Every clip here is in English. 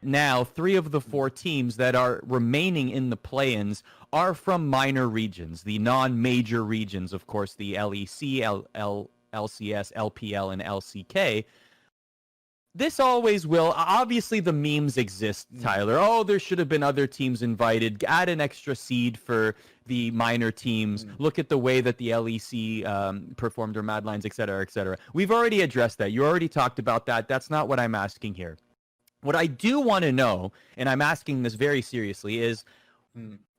now 3 of the 4 teams that are remaining in the play-ins are from minor regions, the non-major regions, of course, the LEC, LCS, LPL, and LCK. This always will. Obviously, the memes exist, Tyler. Oh, there should have been other teams invited. Add an extra seed for the minor teams. Look at the way that the LEC performed, or Mad Lions, et cetera, et cetera. We've already addressed that. You already talked about that. That's not what I'm asking here. What I do want to know, and I'm asking this very seriously, is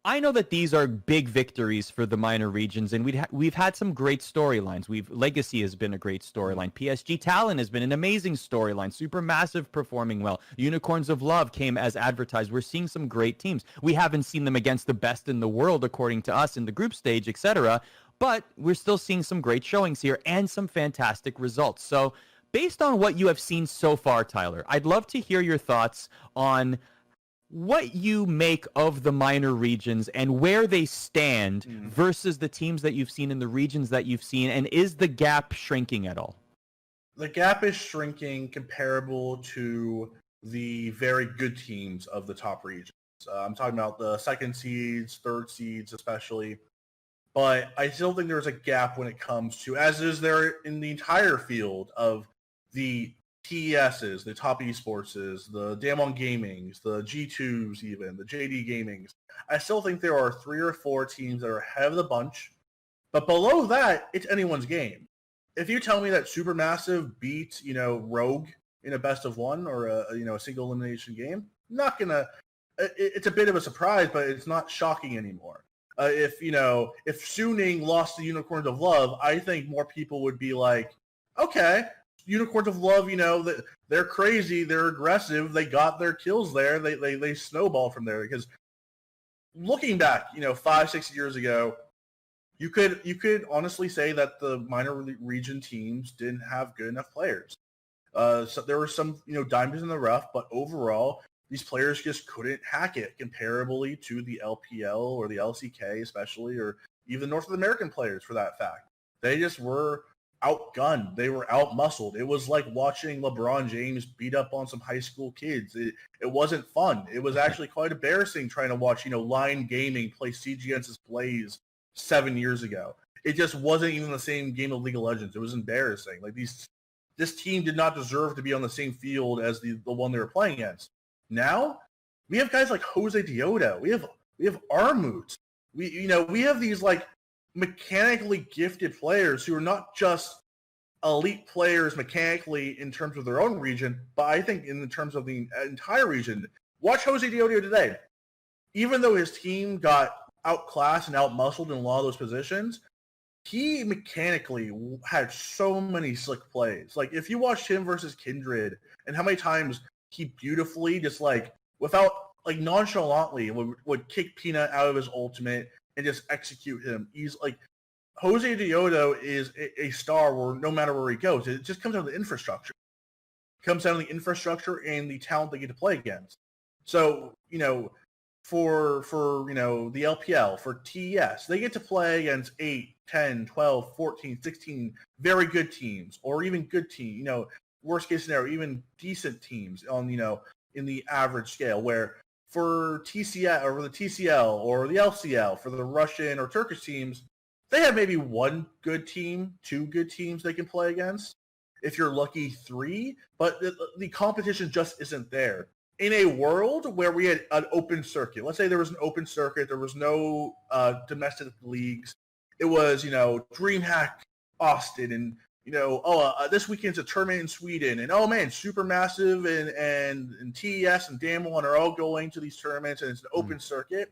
I know that these are big victories for the minor regions, and we've had some great storylines. Legacy has been a great storyline. PSG Talon has been an amazing storyline. Supermassive performing well. Unicorns of Love came as advertised. We're seeing some great teams. We haven't seen them against the best in the world, according to us, in the group stage, etc. But we're still seeing some great showings here and some fantastic results. So based on what you have seen so far, Tyler, I'd love to hear your thoughts on what you make of the minor regions and where they stand versus the teams that you've seen in the regions that you've seen, and is the gap shrinking at all? The gap is shrinking comparable to the very good teams of the top regions. I'm talking about the second seeds, third seeds especially, but I still think there's a gap when it comes to, as is there in the entire field of the TESs, the top esports, the Damwon Gamings, the G2s even, the JD Gamings. I still think there are 3 or 4 teams that are ahead of the bunch, but below that, it's anyone's game. If you tell me that Supermassive beat, Rogue in a best of 1 or a single elimination game, not gonna. It's a bit of a surprise, but it's not shocking anymore. If Suning lost to Unicorns of Love, I think more people would be like, okay, Unicorns of Love, they're crazy, they're aggressive, they got their kills there, they snowball from there. Because looking back, 5-6 years ago, you could honestly say that the minor region teams didn't have good enough players. So there were some, diamonds in the rough, but overall, these players just couldn't hack it comparably to the LPL or the LCK especially, or even North American players for that fact. They just were outgunned. They were outmuscled. It was like watching LeBron James beat up on some high school kids. It wasn't fun. It was actually quite embarrassing trying to watch, Lion Gaming play Siege Against Blaze 7 years ago. It just wasn't even the same game of League of Legends. It was embarrassing. Like this team did not deserve to be on the same field as the one they were playing against. Now, we have guys like Jose Dioda. We have Armut. We have these like mechanically gifted players who are not just elite players mechanically in terms of their own region, but I think in terms of the entire region. Watch Jose Dioda today. Even though his team got outclassed and outmuscled in a lot of those positions, he mechanically had so many slick plays. Like, if you watched him versus Kindred and how many times he beautifully just without nonchalantly would kick Peanut out of his ultimate and just execute him. He's Jose Dioda is a star where no matter where he goes, it just comes down to the infrastructure. It comes down to the infrastructure and the talent they get to play against. So, for the LPL, for TES, they get to play against 8, 10, 12, 14, 16 very good teams, or even good team, worst case scenario, even decent teams on, in the average scale, where for TCL or the TCL or the LCL, for the Russian or Turkish teams, they have maybe 1 good team, 2 good teams they can play against. If you're lucky, 3, but the competition just isn't there. In a world where we had an open circuit, let's say there was an open circuit, there was no domestic leagues, it was, DreamHack Austin, and this weekend's a tournament in Sweden, and oh man, Supermassive and TES and Damwon are all going to these tournaments, and it's an open circuit.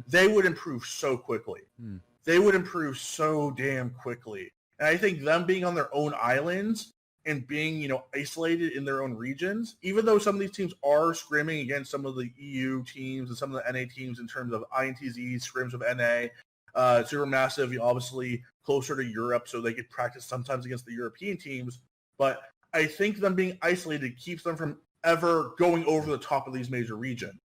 They would improve so quickly. They would improve so damn quickly. And I think them being on their own islands and being, isolated in their own regions, even though some of these teams are scrimming against some of the EU teams and some of the NA teams in terms of INTZ, scrims of NA, Supermassive, obviously closer to Europe, so they could practice sometimes against the European teams. But I think them being isolated keeps them from ever going over the top of these major regions.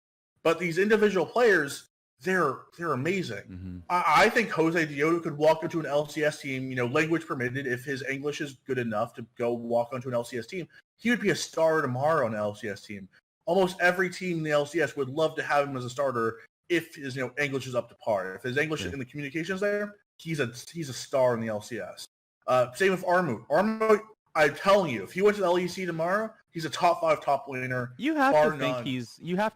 But these individual players, they're amazing. I think Jose Dioda could walk into an LCS team, language permitted, if his English is good enough to go walk onto an LCS team. He would be a star tomorrow on an LCS team. almost every team in the LCS would love to have him as a starter if his English is up to par. If his English and the communication's there, he's a star in the LCS. Same with Armut. Armut, I'm telling you, if he went to the LEC tomorrow, he's a top 5 top laner. You have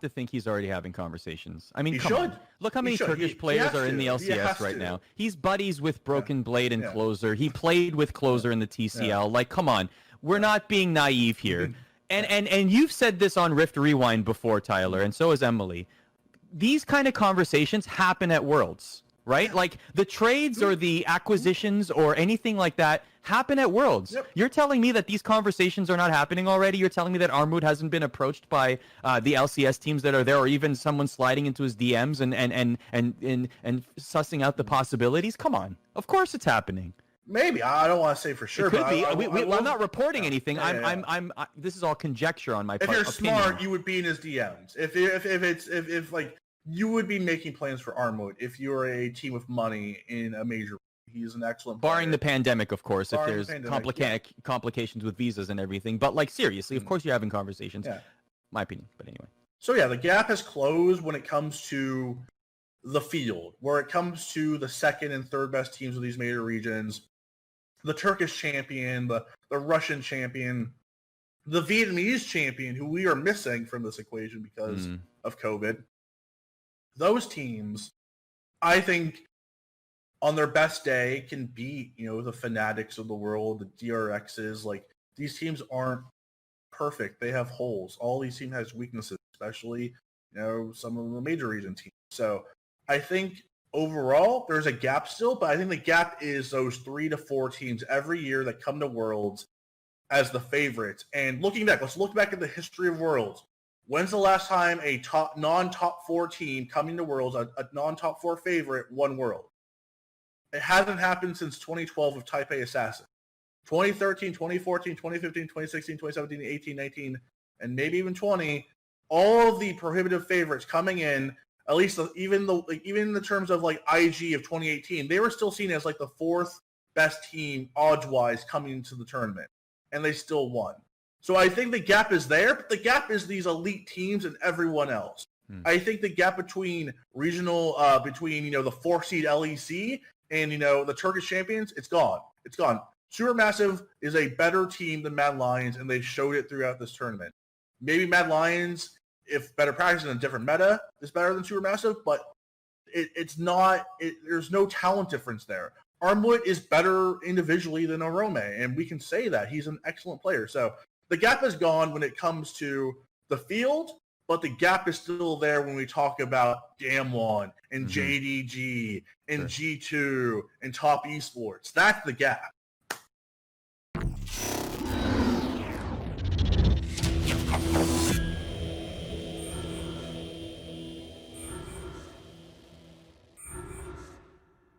to think he's already having conversations. I mean, come on. Look how many Turkish players are in the LCS right now. He's buddies with Broken Blade and Closer. He played with Closer in the TCL. Yeah. Like, come on. We're not being naive here. And you've said this on Rift Rewind before, Tyler, and so has Emily. These kind of conversations happen at Worlds, right? Like the trades or the acquisitions or anything like that happen at Worlds. Yep. You're telling me that these conversations are not happening already? You're telling me that Armut hasn't been approached by the LCS teams that are there, or even someone sliding into his DMs and sussing out the possibilities? Come on. Of course it's happening. Maybe. I don't want to say for sure. It could be. I'm not reporting anything. This is all conjecture on my part. If you're smart, you would be in his DMs. If like you would be making plans for Armut if you're a team with money in a major. He's an excellent player. Barring the pandemic, of course, if there's complications with visas and everything. But like seriously, of course you're having conversations. Yeah. My opinion. But anyway. So yeah, the gap has closed when it comes to the field, where it comes to the second and third best teams of these major regions. The Turkish champion, the Russian champion, the Vietnamese champion, who we are missing from this equation because of COVID. Those teams, I think, on their best day, can beat, the Fnatics of the world, the DRXs. Like, these teams aren't perfect. They have holes. All these teams has weaknesses, especially, some of the major region teams. So I think overall, there's a gap still, but I think the gap is those 3 to 4 teams every year that come to Worlds as the favorites. And looking back, let's look back at the history of Worlds. When's the last time a non-top 4 team coming to Worlds, a non-top 4 favorite, won World? It hasn't happened since 2012 with Taipei Assassin. 2013, 2014, 2015, 2016, 2017, 18, 19, and maybe even 20, all of the prohibitive favorites coming in, at least even in the terms of like IG of 2018, they were still seen as like the 4th best team odds-wise coming into the tournament, and they still won. So I think the gap is there, but the gap is these elite teams and everyone else. I think the gap between regional, the 4th seed LEC and the Turkish champions, it's gone. It's gone. Supermassive is a better team than Mad Lions, and they've showed it throughout this tournament. Maybe Mad Lions, if better practice in a different meta, is better than Supermassive, but it's not. There's no talent difference there. Armut is better individually than Orome, and we can say that. He's an excellent player. So the gap is gone when it comes to the field, but the gap is still there when we talk about Damwon and JDG and G2 and Top Esports. That's the gap.